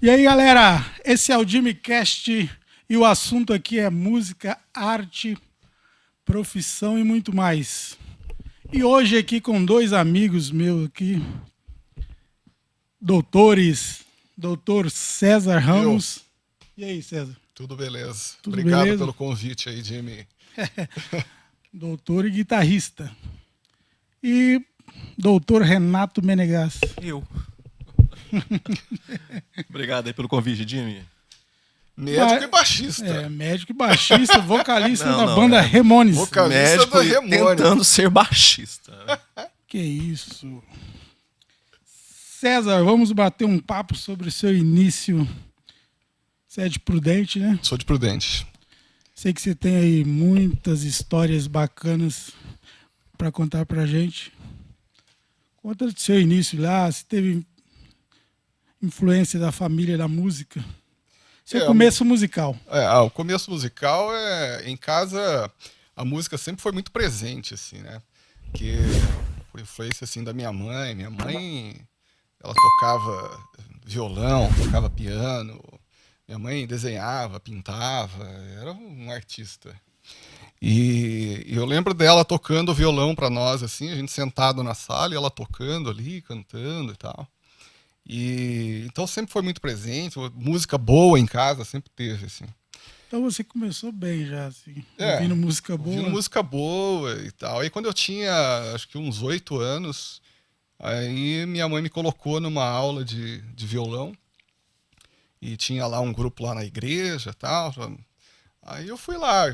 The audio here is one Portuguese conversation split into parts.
E aí, galera, esse é o Jimmy Cast e o assunto aqui é música, arte, profissão e muito mais. E hoje aqui com dois amigos meus aqui, doutores, doutor César Ramos. E aí, César? Tudo beleza. Tudo Obrigado beleza? pelo convite aí, Jimmy. Doutor e guitarrista. E doutor Renato Menegas. Eu. Obrigado aí pelo convite, Jimmy. Médico e baixista. É, médico e baixista, vocalista Não, da não, banda é. Ramones. Vocalista Médico da e Ramones. tentando ser baixista. Que isso. César, vamos bater um papo sobre o seu início. Você é de Prudente, né? Sou de Prudente. Sei que você tem aí muitas histórias bacanas para contar pra gente. Conta do seu início lá, se teve influência da família da música. Seu começo musical. O começo musical em casa, a música sempre foi muito presente, assim, né? Que por influência, assim, da minha mãe. Minha mãe, ela tocava violão, tocava piano. Minha mãe desenhava, pintava, era um artista. E eu lembro dela tocando violão para nós, assim, a gente sentado na sala e ela tocando ali, cantando e tal. E então sempre foi muito presente, música boa em casa sempre teve, assim. Então você começou bem já, assim, ouvindo música boa. Ouvindo música boa e tal. Aí quando eu tinha, acho que uns 8 anos, aí minha mãe me colocou numa aula de violão. E tinha lá um grupo lá na igreja e tal. Aí eu fui lá,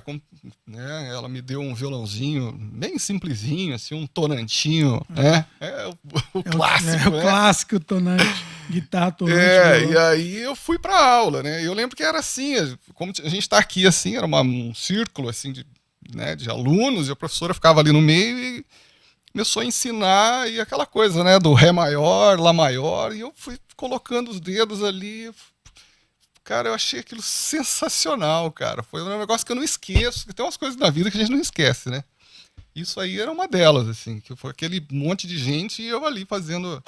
né? Ela me deu um violãozinho bem simplesinho, assim, um tonantinho, né? O clássico, o clássico tonante, guitarra tonante. E aí eu fui pra aula, né? Eu lembro que era assim, como a gente tá aqui assim, era um círculo assim de alunos, e a professora ficava ali no meio e começou a ensinar, e aquela coisa, né? Do Ré maior, Lá maior, e eu fui colocando os dedos ali. Cara, eu achei aquilo sensacional, cara. Foi um negócio que eu não esqueço. Tem umas coisas na vida que a gente não esquece, né? Isso aí era uma delas, assim. Que foi aquele monte de gente e eu ali fazendo...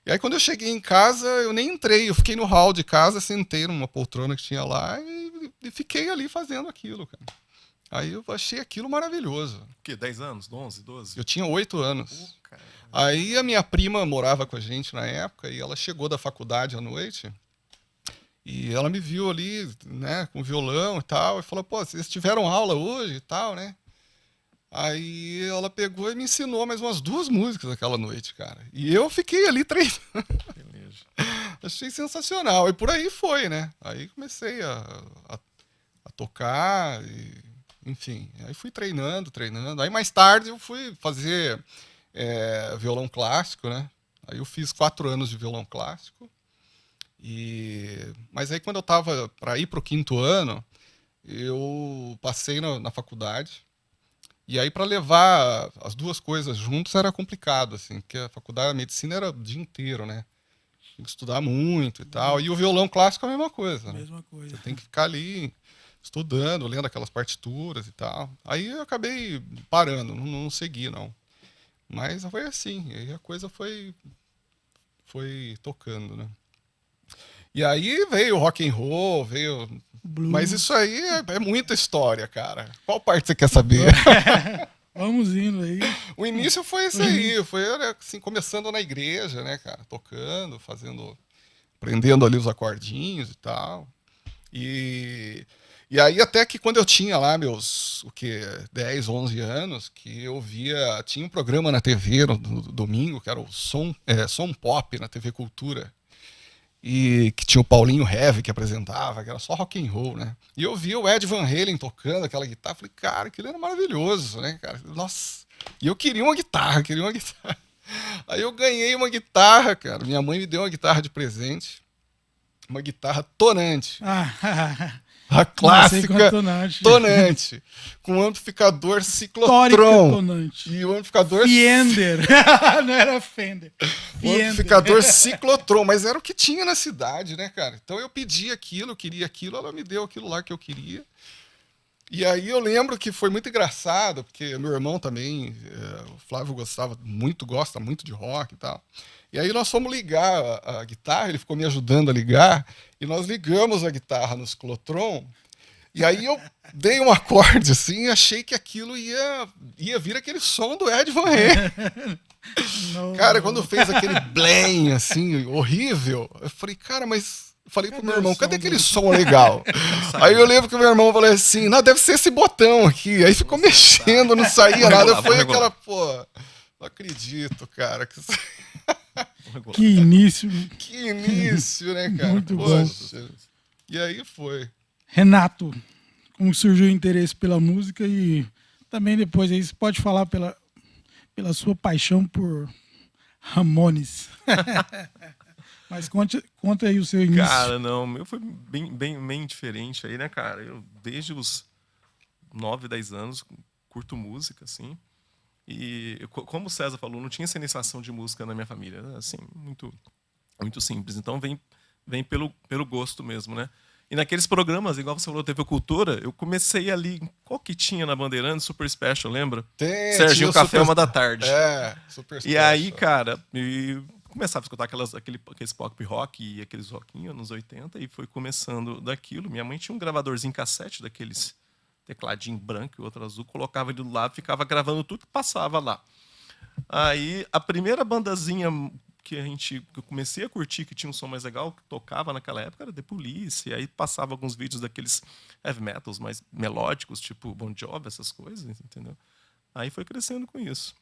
E aí quando eu cheguei em casa, eu nem entrei. Eu fiquei no hall de casa, sentei numa poltrona que tinha lá e fiquei ali fazendo aquilo, cara. Aí eu achei aquilo maravilhoso. O quê? 10 anos? 11, 12? Eu tinha 8 anos. Aí a minha prima morava com a gente na época e ela chegou da faculdade à noite... E ela me viu ali, né, com violão e tal, e falou, pô, vocês tiveram aula hoje e tal, né? Aí ela pegou e me ensinou mais umas 2 músicas aquela noite, cara. E eu fiquei ali treinando. Beleza. Achei sensacional. E por aí foi, né? Aí comecei a tocar, enfim. Aí fui treinando. Aí mais tarde eu fui fazer violão clássico, né? Aí eu fiz 4 anos de violão clássico. Mas aí quando eu estava para ir para o 5º ano, eu passei na faculdade. E aí para levar as 2 coisas juntos era complicado, assim, porque a faculdade, a medicina era o dia inteiro, né? Tinha que estudar muito e tal. E o violão clássico é a mesma coisa, né? Mesma coisa. Você tem que ficar ali estudando, lendo aquelas partituras e tal. Aí eu acabei parando, não segui, não. Mas foi assim, e aí a coisa foi tocando, né? E aí veio o rock and roll, veio... Blues. Mas isso aí é muita história, cara. Qual parte você quer saber? Vamos indo aí. O início foi esse aí, foi assim, começando na igreja, né, cara? Tocando, aprendendo ali os acordinhos e tal. E aí até que quando eu tinha lá meus, 10, 11 anos, que eu tinha um programa na TV no domingo, que era o Som Pop, na TV Cultura. E que tinha o Paulinho Heve que apresentava, que era só rock and roll, né? E eu via o Ed Van Halen tocando aquela guitarra, falei, cara, aquilo era maravilhoso, né, cara? Nossa! E eu queria uma guitarra. Aí eu ganhei uma guitarra, cara. Minha mãe me deu uma guitarra de presente, uma guitarra tonante. A clássica tonante, com amplificador ciclotron. Tonante. E o amplificador... Fender. Não era Fender. O amplificador ciclotron, mas era o que tinha na cidade, né, cara? Então eu pedi aquilo, eu queria aquilo, ela me deu aquilo lá que eu queria. E aí eu lembro que foi muito engraçado, porque meu irmão também, o Flávio gosta muito de rock e tal. E aí nós fomos ligar a guitarra, ele ficou me ajudando a ligar, e nós ligamos a guitarra no ciclotron, e aí eu dei um acorde assim e achei que aquilo ia vir aquele som do Ed Van Halen. Cara, quando fez aquele blém assim, horrível, eu falei, cara, mas... Falei pro meu irmão, cadê aquele som legal? Aí eu lembro que o meu irmão falou assim, não, deve ser esse botão aqui. Aí ficou mexendo, não saía nada. Foi aquela, pô, não acredito, cara. Que início. Que início, né, cara? Muito Poxa. bom. E aí foi. Renato, como surgiu o interesse pela música e também depois aí você pode falar pela sua paixão por Ramones. Mas conta aí o seu início. Cara, não, o meu foi bem diferente aí, né, cara? Eu, desde os 9, 10 anos, curto música, assim. E, como o César falou, não tinha essa iniciação de música na minha família. Era, assim, muito, muito simples. Então, vem pelo gosto mesmo, né? E naqueles programas, igual você falou, TV Cultura, eu comecei ali, qual que tinha na Bandeirantes? Super Special, lembra? Serginho Café, 1 da tarde. Super Special. E aí, cara... começava a escutar aqueles pop rock e aqueles rockinhos anos 80 e foi começando daquilo. Minha mãe tinha um gravadorzinho cassete daqueles tecladinho branco e outro azul, colocava ele do lado, ficava gravando tudo que passava lá. Aí a primeira bandazinha que eu comecei a curtir, que tinha um som mais legal, que tocava naquela época, era The Police. E aí passava alguns vídeos daqueles heavy metals mais melódicos, tipo Bon Jovi, essas coisas, entendeu? Aí foi crescendo com isso.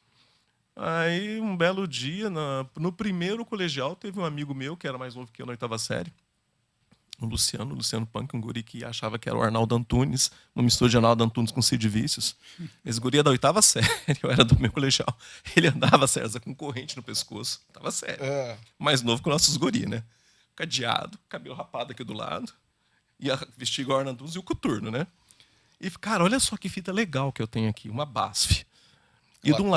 Aí, um belo dia, no primeiro colegial, teve um amigo meu, que era mais novo que eu na 8ª série, o Luciano Punk, um guri que achava que era o Arnaldo Antunes, uma mistura de Arnaldo Antunes com Cid Vícios. Esse guri é da 8ª série, eu era do meu colegial. Ele andava, César, com corrente no pescoço, tava sério. Mais novo que os nossos guri, né? Cadeado, cabelo rapado aqui do lado, ia vestir igual o Arnaldo Antunes e o coturno, né? E, cara, olha só que fita legal que eu tenho aqui, uma BASF. E de um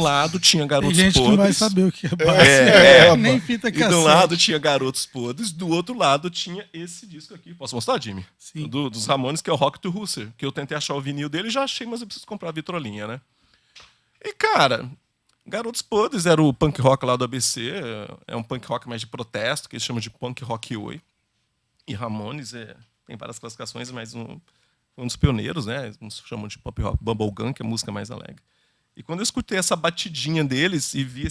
lado tinha Garotos Tem gente Podres. que não vai saber o que é BASF. Nem fita cassete. E de um lado tinha Garotos Podres, do outro lado tinha esse disco aqui. Posso mostrar, Jimmy? Sim. Dos Ramones, que é o Rock to Russer. Que eu tentei achar o vinil dele, já achei, mas eu preciso comprar a vitrolinha, né? E, cara, Garotos Podres era o punk rock lá do ABC. É um punk rock mais de protesto, que eles chamam de punk rock oi. E Ramones tem várias classificações, mas um dos pioneiros, né? Uns chamam de pop rock bubblegum, que é a música mais alegre. E quando eu escutei essa batidinha deles e vi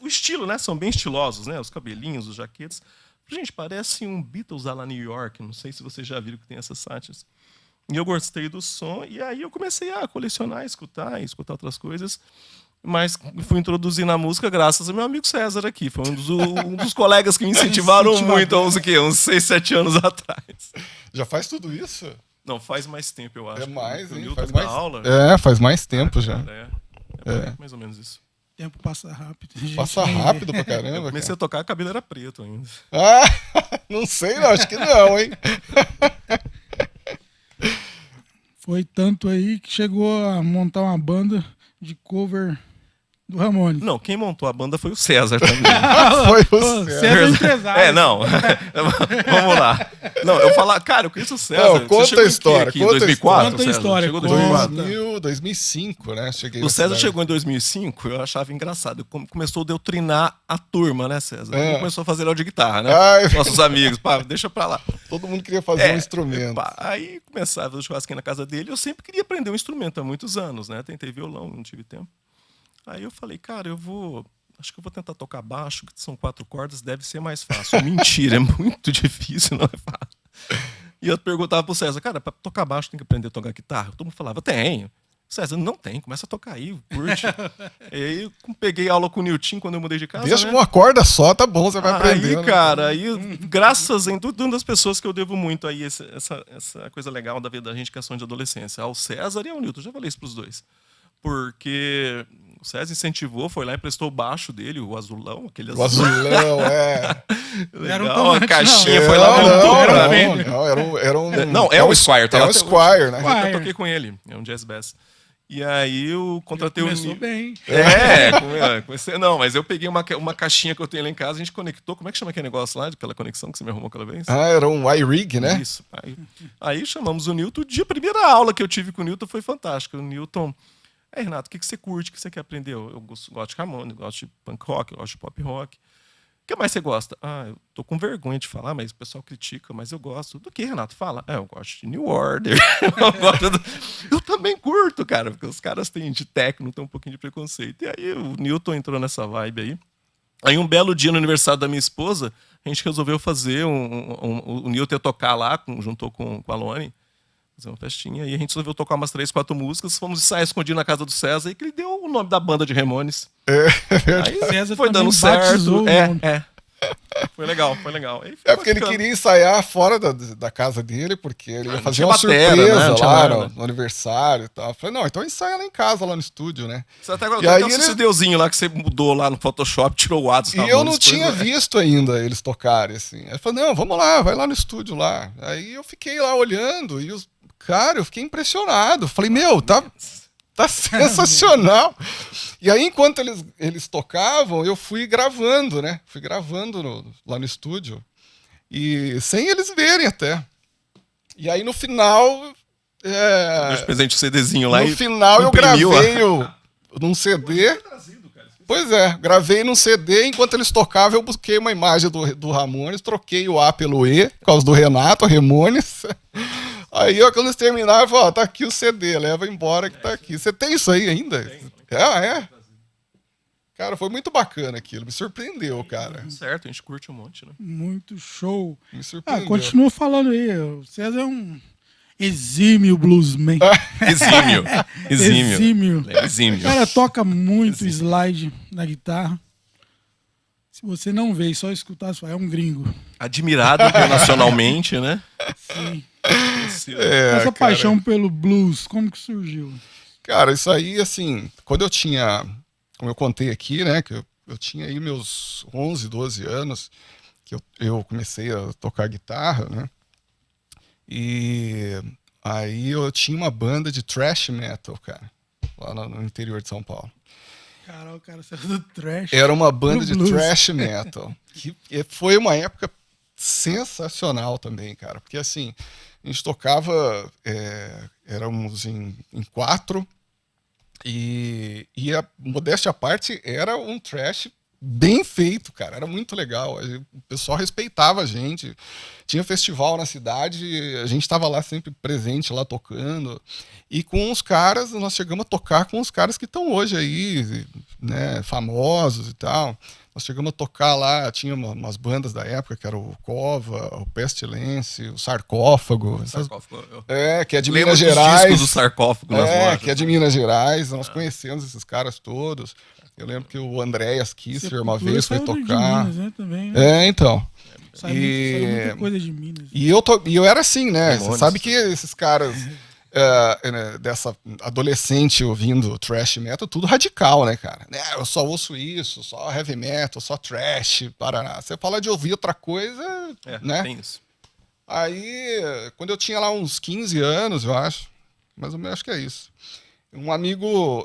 o estilo, né? São bem estilosos, né? Os cabelinhos, os jaquetes. Gente, parece um Beatles lá na New York. Não sei se vocês já viram que tem essas sátiras. E eu gostei do som. E aí eu comecei a colecionar, escutar outras coisas. Mas fui introduzir na música graças ao meu amigo César aqui. Foi um dos colegas que me incentivaram muito há uns 6, 7 anos atrás. Já faz tudo isso? Não, faz mais tempo, eu acho. É mais, hein? Faz mais aula. Faz mais tempo já. Mais ou menos isso. O tempo passa rápido. Passa rápido pra caramba. Eu comecei a tocar, o cabelo era preto ainda. Não sei, não, acho que não, hein? Foi tanto aí que chegou a montar uma banda de cover do Ramones. Não, quem montou a banda foi o César também. Foi o César. César empresário. Não. Vamos lá. Não, eu falar, cara, eu conheço o César. Não, conta a história. Em 2004, conta a história. Chegou em 2005, né? Cheguei o César chegou em 2005, eu achava engraçado. Começou a doutrinar a turma, né, César? Começou a fazer aula de guitarra, né? Nossos amigos, deixa pra lá. Todo mundo queria fazer um instrumento. Aí começava a fazer churrasquinho na casa dele. Eu sempre queria aprender um instrumento há muitos anos, né? Tentei violão, não tive tempo. Aí eu falei, cara, acho que eu vou tentar tocar baixo, que são 4 cordas, deve ser mais fácil. Mentira, é muito difícil, não é fácil. E eu perguntava pro César, cara, pra tocar baixo tem que aprender a tocar guitarra? Todo mundo falava, tenho. César, não tem, começa a tocar aí, curte. Aí eu peguei aula com o Nilton quando eu mudei de casa. Deixa uma corda só, tá bom, você vai aprender. Aí, cara, graças a uma das pessoas que eu devo muito aí, essa coisa legal da vida da gente, que é a de adolescência, ao César e ao Nilton, já falei isso pros dois. Porque o César incentivou, foi lá e emprestou o baixo dele, o azulão, aquele azul. O azulão, Legal, uma caixinha, foi lá, montou pra mim. Era um... Não, é o Squire, tá? É o Squire, né? Eu toquei com ele, é um jazz bass. E aí eu contratei o Começou Newton. bem. Comecei. Não, mas eu peguei uma caixinha que eu tenho lá em casa, a gente conectou. Como é que chama aquele negócio lá, aquela conexão que você me arrumou aquela vez? Ah, era um iRig, né? Isso. Aí chamamos o Newton. A primeira aula que eu tive com o Newton foi fantástica. O Newton... Renato, o que você curte? O que você quer aprender? Eu gosto de Ramones, gosto de punk rock, eu gosto de pop rock. O que mais você gosta? Eu tô com vergonha de falar, mas o pessoal critica, mas eu gosto. Do que, Renato? Fala. Eu gosto de New Order. Eu também curto, cara, porque os caras têm de techno, tem um pouquinho de preconceito. E aí o Newton entrou nessa vibe aí. Aí um belo dia no aniversário da minha esposa, a gente resolveu fazer o Newton ia tocar lá, juntou com a Lone, fazer uma festinha, e a gente resolveu tocar umas 3, 4 músicas, fomos ensaiar escondido na casa do César, e que ele deu o nome da banda de Ramones. Aí César foi também dando certo. batizou o nome. Foi legal. Aí É porque ele bacana. queria ensaiar fora da casa dele, porque ele ia não fazer tinha uma batera, surpresa né? Não tinha lá nada. no aniversário e tal. Eu falei, não, então ensaia lá em casa, lá no estúdio, né? Você até agora E aí tem ele- esse deusinho lá que você mudou lá no Photoshop, tirou o Atos. E eu não tinha visto ainda eles tocarem, assim. Aí eu falei, não, vamos lá, vai lá no estúdio lá. Aí eu fiquei lá olhando e cara, eu fiquei impressionado. Falei, meu, tá sensacional. E aí, enquanto eles tocavam, eu fui gravando, né? Fui gravando lá no estúdio. E sem eles verem até. E aí, no final... Deu de presente o CDzinho lá no e final, eu imprimiu gravei num CD... Pois é, gravei num CD, enquanto eles tocavam, eu busquei uma imagem do Ramones, troquei o A pelo E, por causa do Renato, Ramones. Aí, ó, quando eles terminaram, eu falei, ó, tá aqui o CD, leva embora que tá aqui. Você tem isso aí ainda? É? Cara, foi muito bacana aquilo, me surpreendeu, cara. Certo, a gente curte um monte, né? Muito show. Me surpreendeu. Continua falando aí. O César é um exímio bluesman. Exímio. Exímio. Exímio. O cara toca muito slide na guitarra. Se você não vê e só escutar, você fala, é um gringo. Admirado internacionalmente, né? Sim. cara. Essa paixão pelo blues, como que surgiu? Cara, isso aí, assim, quando eu tinha, como eu contei aqui, né, que eu tinha aí meus 11, 12 anos, que eu comecei a tocar guitarra, né, e aí eu tinha uma banda de thrash metal, cara, lá no interior de São Paulo. Cara, o cara saiu do trash. Era uma banda de blues. thrash metal, que foi uma época sensacional também, cara, porque assim, a gente tocava, éramos em 4, e a modéstia à parte era um thrash bem feito, cara, era muito legal, o pessoal respeitava a gente, tinha festival na cidade, a gente estava lá sempre presente, lá tocando, e com os caras, nós chegamos a tocar com os caras que estão hoje aí, né, famosos e tal. Nós chegamos a tocar lá, tinha umas bandas da época, que era o Cova, o Pestilence, o Sarcófago. Sarcófago. Que é de Lembro Minas dos Gerais. discos do Sarcófago nas lojas. Que é de Minas Gerais. Nós conhecemos esses caras todos. Eu lembro que o Andréas Kisser uma vez foi tocar. De Minas, né, também, né? Então. Saiu muita coisa de Minas. E eu era assim, né? Ramones. Você sabe que esses caras... dessa adolescente ouvindo thrash metal, tudo radical, né, cara? Eu só ouço isso, só heavy metal, só thrash, paraná. Você fala de ouvir outra coisa, né? Tem isso. Aí, quando eu tinha lá uns 15 anos, eu acho, mais ou menos, acho que é isso. Um amigo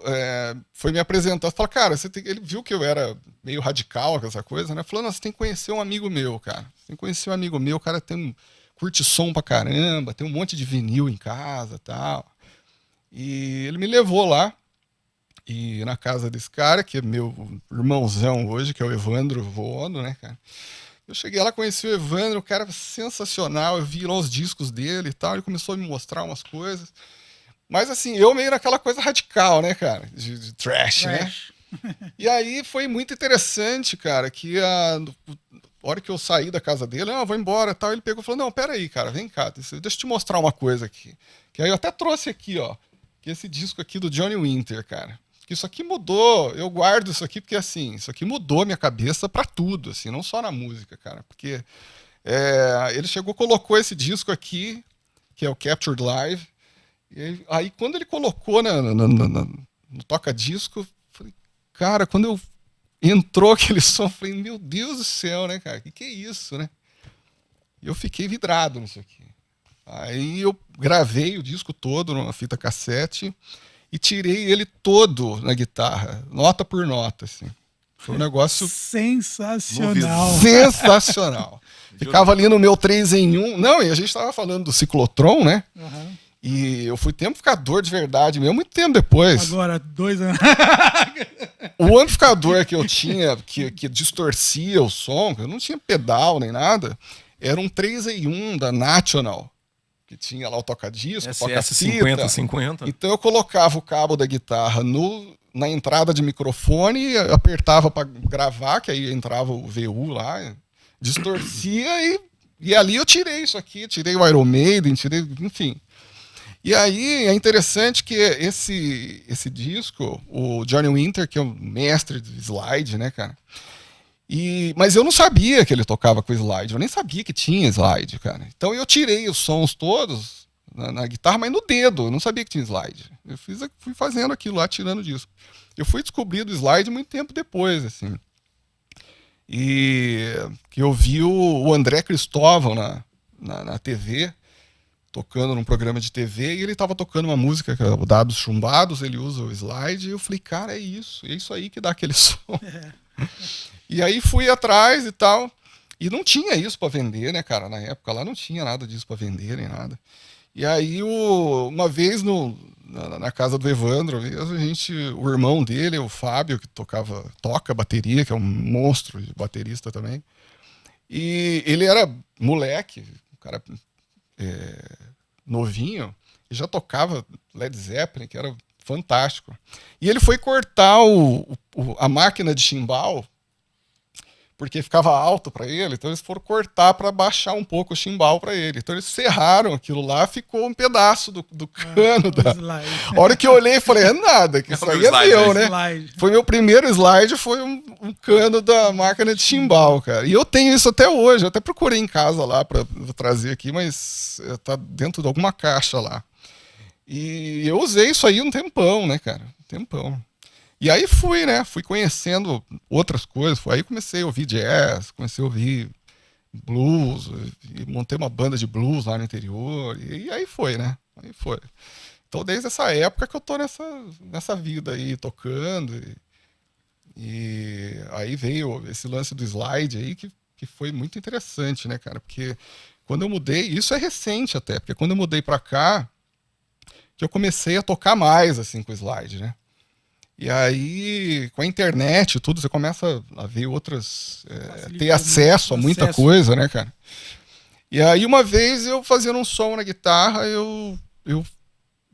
foi me apresentar, falou, cara, ele viu que eu era meio radical com essa coisa, né? Falou, não, você tem que conhecer um amigo meu, cara. Você tem que conhecer um amigo meu, o cara curte som pra caramba, tem um monte de vinil em casa e tal. E ele me levou lá, e na casa desse cara, que é meu irmãozão hoje, que é o Evandro Vono, né, cara? Eu cheguei lá, conheci o Evandro, o cara sensacional, eu vi lá os discos dele e tal, ele começou a me mostrar umas coisas. Mas assim, eu meio naquela coisa radical, né, cara? De trash, né? E aí foi muito interessante, cara, que a hora que eu saí da casa dele, vou embora e tal, ele pegou e falou, não, peraí, cara, vem cá, deixa eu te mostrar uma coisa aqui. Que aí eu até trouxe aqui, ó, que esse disco aqui do Johnny Winter, cara. Que isso aqui mudou, eu guardo isso aqui porque, assim, isso aqui mudou a minha cabeça pra tudo, assim, não só na música, cara. Porque ele colocou esse disco aqui, que é o Captured Live, e aí quando ele colocou no toca-disco, falei, cara, quando eu entrou aquele som, eu falei, meu Deus do céu, né, cara? Que é isso, né? E eu fiquei vidrado nisso aqui. Aí eu gravei o disco todo numa fita cassete e tirei ele todo na guitarra, nota por nota, assim. Foi um negócio sensacional. Sensacional. Ficava ali no meu 3 em 1. Não, e a gente estava falando do ciclotron, né? Uhum. E eu fui amplificador de verdade mesmo, muito tempo depois. Agora, 2 anos. O amplificador que eu tinha, que distorcia o som, eu não tinha pedal nem nada, era um 3 em 1 da National, que tinha lá o toca-disco, SS50, 50. Então eu colocava o cabo da guitarra na entrada de microfone, apertava para gravar, que aí entrava o VU lá, distorcia e ali eu tirei isso aqui, tirei o Iron Maiden, enfim. E aí é interessante que esse disco, o Johnny Winter, que é um mestre de slide, né, cara? Mas eu não sabia que ele tocava com slide, eu nem sabia que tinha slide, cara. Então eu tirei os sons todos na guitarra, mas no dedo, eu não sabia que tinha slide. Eu fui fazendo aquilo lá, tirando disso. Eu fui descobrir do slide muito tempo depois, assim. E que eu vi o André Cristóvão na TV, tocando num programa de TV, e ele estava tocando uma música, que é o Dados Chumbados, ele usa o slide, e eu falei, cara, é isso aí que dá aquele som. E aí fui atrás e tal, e não tinha isso para vender, né, cara, na época lá não tinha nada disso para vender, nem nada. E aí, uma vez na casa do Evandro, o irmão dele, o Fábio, que toca bateria, que é um monstro de baterista também, e ele era moleque, um cara novinho, e já tocava Led Zeppelin, que era fantástico. E ele foi cortar a máquina de chimbal, porque ficava alto para ele, então eles foram cortar para baixar um pouco o chimbal para ele. Então eles serraram aquilo lá, ficou um pedaço do cano. A hora que eu olhei, falei, é nada, que isso aí é meu, né? Foi meu primeiro slide, foi um cano da máquina de chimbal, cara. E eu tenho isso até hoje, eu até procurei em casa lá para trazer aqui, mas tá dentro de alguma caixa lá. E eu usei isso aí um tempão, né, cara? Um tempão. E aí fui conhecendo outras coisas. Aí comecei a ouvir jazz, comecei a ouvir blues, e montei uma banda de blues lá no interior, e aí foi, né? Aí foi. Então desde essa época que eu tô nessa vida aí, tocando, e aí veio esse lance do slide aí, que foi muito interessante, né, cara? Porque quando eu mudei, isso é recente até, porque quando eu mudei pra cá, que eu comecei a tocar mais, assim, com slide, né? E aí, com a internet e tudo, você começa a ver ter acesso a muita coisa, né, cara? E aí, uma vez, eu fazendo um som na guitarra, eu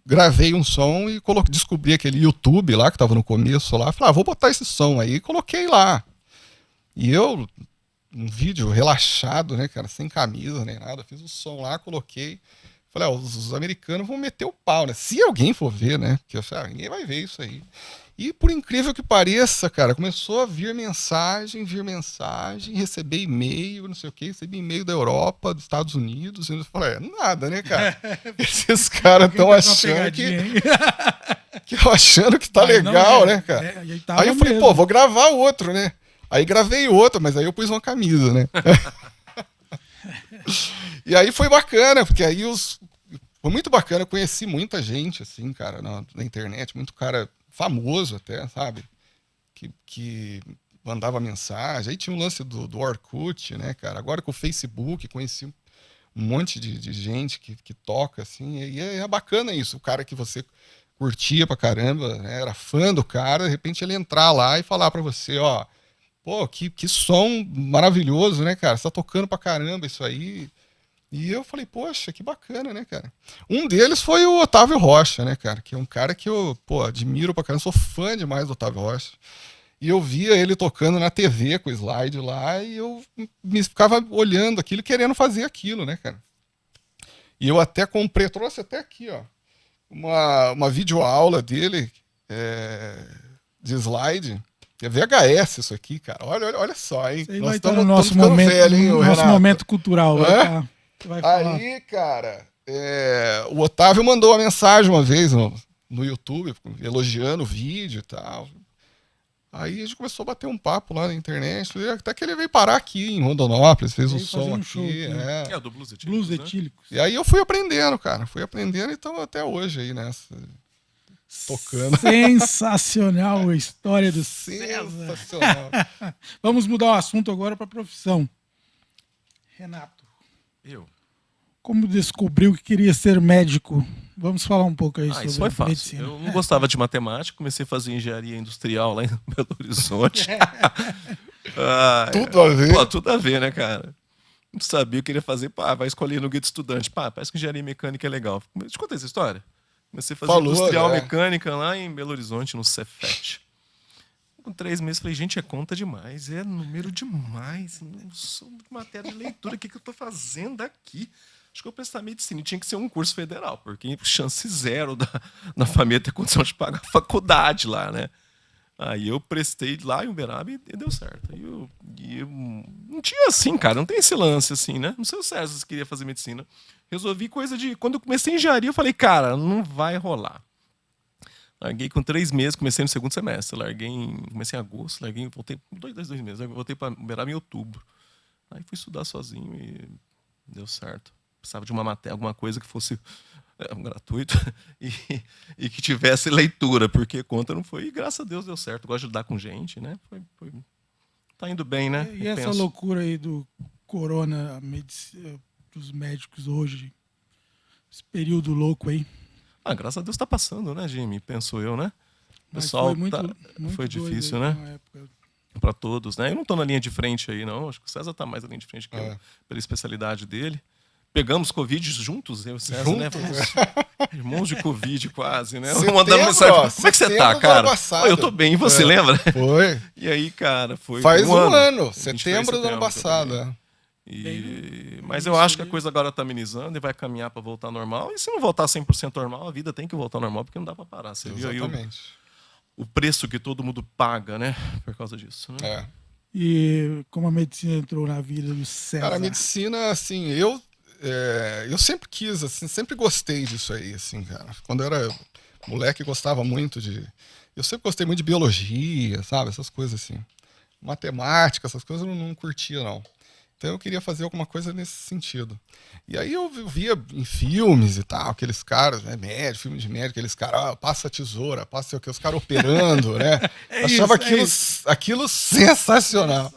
gravei um som e descobri aquele YouTube lá, que tava no começo lá, falei, vou botar esse som aí, e coloquei lá. E um vídeo relaxado, né, cara, sem camisa nem nada, fiz o som lá, coloquei. Falei, os americanos vão meter o pau, né? Se alguém for ver, né? Porque eu falei, ninguém vai ver isso aí. E por incrível que pareça, cara, começou a vir mensagem, receber e-mail, não sei o quê, recebi e-mail da Europa, dos Estados Unidos, e eu falei, nada, né, cara? Esses caras estão achando que tá legal, né, cara? Aí eu falei, vou gravar outro, né? Aí gravei outro, mas aí eu pus uma camisa, né? E aí foi bacana, porque aí foi muito bacana, eu conheci muita gente, assim, cara, na internet, muito cara famoso até, sabe? Que mandava mensagem. Aí tinha um lance do Orkut, né, cara? Agora com o Facebook, conheci um monte de gente que toca, assim, e é bacana isso. O cara que você curtia pra caramba, né, era fã do cara, de repente ele entrar lá e falar pra você, pô, que som maravilhoso, né, cara? Você tá tocando pra caramba isso aí. E eu falei, poxa, que bacana, né, cara? Um deles foi o Otávio Rocha, né, cara? Que é um cara que eu, admiro pra caramba, sou fã demais do Otávio Rocha. E eu via ele tocando na TV com o slide lá e eu ficava olhando aquilo, querendo fazer aquilo, né, cara? E eu até trouxe até aqui, ó, uma videoaula dele de slide. É VHS isso aqui, cara. Olha só, hein? Nós estamos no nosso momento, velho, hein, nosso momento cultural. Aí, cara, o Otávio mandou uma mensagem uma vez no YouTube, elogiando o vídeo e tal. Aí a gente começou a bater um papo lá na internet, até que ele veio parar aqui em Rondonópolis, fez um som aqui. É o do Blues Etílicos. Blues Etílicos. E aí eu fui aprendendo, cara. E estamos até hoje aí nessa. tocando. Sensacional a história do César. Sensacional. Vamos mudar o assunto agora para a profissão. Renato, Eu. como descobriu que queria ser médico? Vamos falar um pouco aí sobre Isso foi fácil. medicina. Eu não gostava de matemática, comecei a fazer engenharia industrial lá em Belo Horizonte. Tudo a ver. Pô, tudo a ver, né, cara? Não sabia, eu queria fazer, vai escolher no guia de estudante. Parece que engenharia mecânica é legal. Te contei essa história. Comecei a fazer industrial mecânica lá em Belo Horizonte, no Cefet. Com 3 meses, falei, gente, é conta demais, é número demais. Não sou de matéria de leitura, o que eu tô fazendo aqui? Acho que eu prestar medicina e tinha que ser um curso federal, porque chance zero da família ter condição de pagar a faculdade lá, né? Aí eu prestei lá em Uberaba e deu certo. E eu não tinha assim, cara, não tem esse lance assim, né? Não sei o César se queria fazer medicina. Resolvi coisa de... Quando eu comecei engenharia, eu falei, cara, não vai rolar. Larguei com 3 meses, comecei no segundo semestre. Comecei em agosto, voltei 2 meses. Voltei para Uberaba em outubro. Aí fui estudar sozinho e deu certo. Precisava de uma matéria, alguma coisa que fosse gratuito e que tivesse leitura, porque conta não foi. E graças a Deus deu certo. Gosto de lidar com gente, né? Tá indo bem, né? E essa loucura aí do corona, dos médicos hoje, esse período louco aí. Graças a Deus tá passando, né, Jimmy? Penso eu, né? O Mas pessoal muito foi difícil, doido aí né? na época. Para todos, né? Eu não tô na linha de frente aí, não. Acho que o César tá mais na linha de frente que eu, pela especialidade dele. Pegamos Covid juntos, eu e o César, né? Irmãos de Covid quase, né? Mandando mensagem. Como é que você tá, cara? Eu tô bem, e você lembra? Foi. E aí, cara, foi. Faz um ano, setembro do ano passado. Mas eu acho que a coisa agora tá amenizando e vai caminhar para voltar ao normal. E se não voltar 100% normal, a vida tem que voltar ao normal, porque não dá para parar. Você viu aí o preço que todo mundo paga, né? Por causa disso, né? E como a medicina entrou na vida do César? Cara, a medicina, assim, eu sempre quis, assim, sempre gostei disso aí, assim, cara. Quando eu era moleque, gostava muito eu sempre gostei muito de biologia, sabe? Essas coisas assim. Matemática, essas coisas eu não curtia, não. Então eu queria fazer alguma coisa nesse sentido. E aí eu via em filmes e tal, aqueles caras, né, filme de médico, aqueles caras, passa a tesoura, passa o que, os caras operando, né? Achava aquilo sensacional.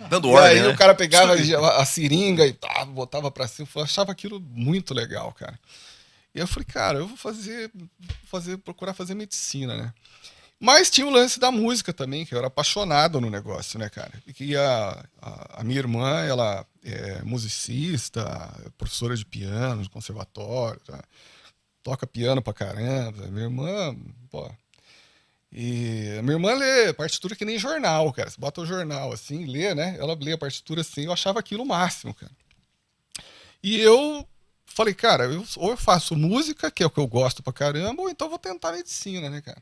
Dando ordem, e aí né? o cara pegava a seringa e botava pra cima. Eu achava aquilo muito legal, cara. E eu falei, cara, eu vou procurar fazer medicina, né? Mas tinha o lance da música também, que eu era apaixonado no negócio, né, cara? E que a minha irmã, ela é musicista, professora de piano, de conservatório, tá? Toca piano pra caramba. Minha irmã, pô... E a minha irmã lê partitura que nem jornal, cara. Você bota o jornal assim, lê, né? Ela lê a partitura assim, eu achava aquilo o máximo, cara. E eu falei, cara, ou eu faço música, que é o que eu gosto pra caramba, ou então eu vou tentar medicina, né, cara?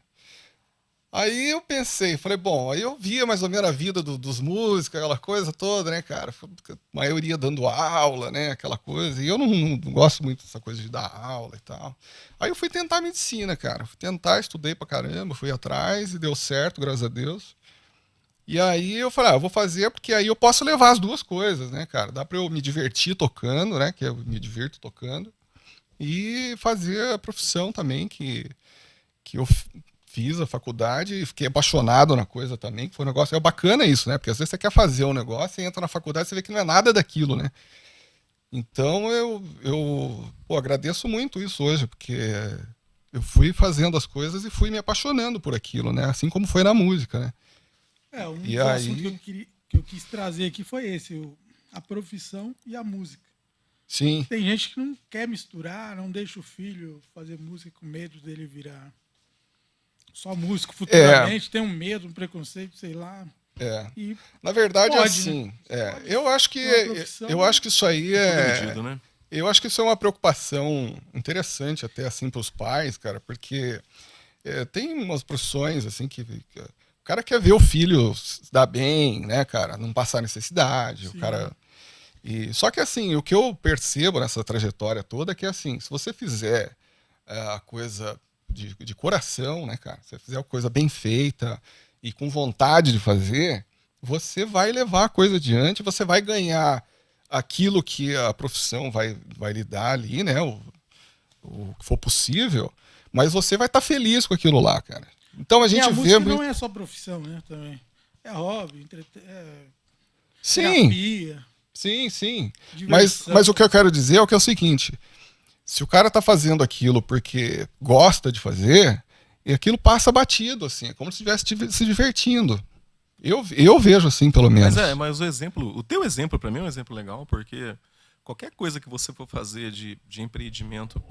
Aí eu pensei, falei, bom, aí eu via mais ou menos a vida dos músicos, aquela coisa toda, né, cara? A maioria dando aula, né, aquela coisa. E eu não gosto muito dessa coisa de dar aula e tal. Aí eu fui tentar medicina, cara. Fui tentar, estudei pra caramba, fui atrás e deu certo, graças a Deus. E aí eu falei, eu vou fazer porque aí eu posso levar as duas coisas, né, cara? Dá pra eu me divertir tocando, né, que eu me divirto tocando. E fazer a profissão também, que eu fiz a faculdade e fiquei apaixonado na coisa também, que foi um negócio... É bacana isso, né? Porque às vezes você quer fazer um negócio e entra na faculdade e você vê que não é nada daquilo, né? Então eu agradeço muito isso hoje, porque eu fui fazendo as coisas e fui me apaixonando por aquilo, né? Assim como foi na música, né? Um dos assuntos que eu quis trazer aqui foi esse, a profissão e a música. Sim. Tem gente que não quer misturar, não deixa o filho fazer música com medo dele virar só músico futuramente, tem um medo, um preconceito, sei lá. Na verdade, pode, assim, né? Eu acho que isso aí Medido, né? Eu acho que isso é uma preocupação interessante até assim para os pais, cara, porque tem umas profissões assim que o cara quer ver o filho se dar bem, né, cara, não passar necessidade, Sim. o cara só que assim, o que eu percebo nessa trajetória toda é que assim, se você fizer a coisa de coração, né, cara? Se você fizer a coisa bem feita e com vontade de fazer, você vai levar a coisa adiante, você vai ganhar aquilo que a profissão vai lhe dar ali, né? O que for possível, mas você vai estar feliz com aquilo lá, cara. Então a E gente a vê música muito... não é só profissão, né? Também. É hobby, Sim, terapia, sim. diversão. Mas o que eu quero dizer é o seguinte, se o cara tá fazendo aquilo porque gosta de fazer, e aquilo passa batido, assim, é como se estivesse se divertindo. Eu vejo assim, pelo menos. Mas o teu exemplo para mim é um exemplo legal, porque qualquer coisa que você for fazer de empreendimento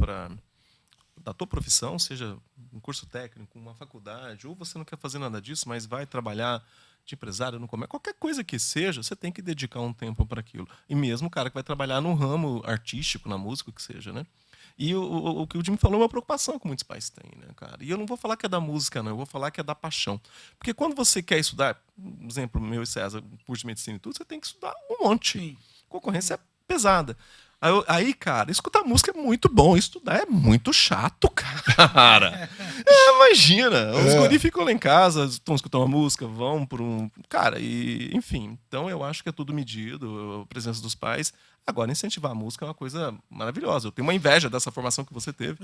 da tua profissão, seja um curso técnico, uma faculdade, ou você não quer fazer nada disso, mas vai trabalhar de empresário no comércio, qualquer coisa que seja, você tem que dedicar um tempo para aquilo. E mesmo o cara que vai trabalhar no ramo artístico, na música, que seja, né? E o que o Jimmy falou é uma preocupação que muitos pais têm, né, cara? E eu não vou falar que é da música, não, eu vou falar que é da paixão. Porque quando você quer estudar, por exemplo, meu e César, curso de medicina e tudo, você tem que estudar um monte. Sim. Concorrência é pesada. Aí, cara, escutar música é muito bom, estudar é muito chato, cara. Imagina, os guris ficam lá em casa, estão escutando uma música, vão por um... Cara, e enfim, então eu acho que é tudo medido, a presença dos pais. Agora, incentivar a música é uma coisa maravilhosa. Eu tenho uma inveja dessa formação que você teve,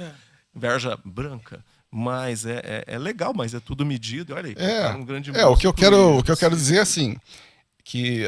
inveja branca. Mas é legal, mas é tudo medido. Olha aí, cara, um grande músico. O que eu quero dizer, assim, que...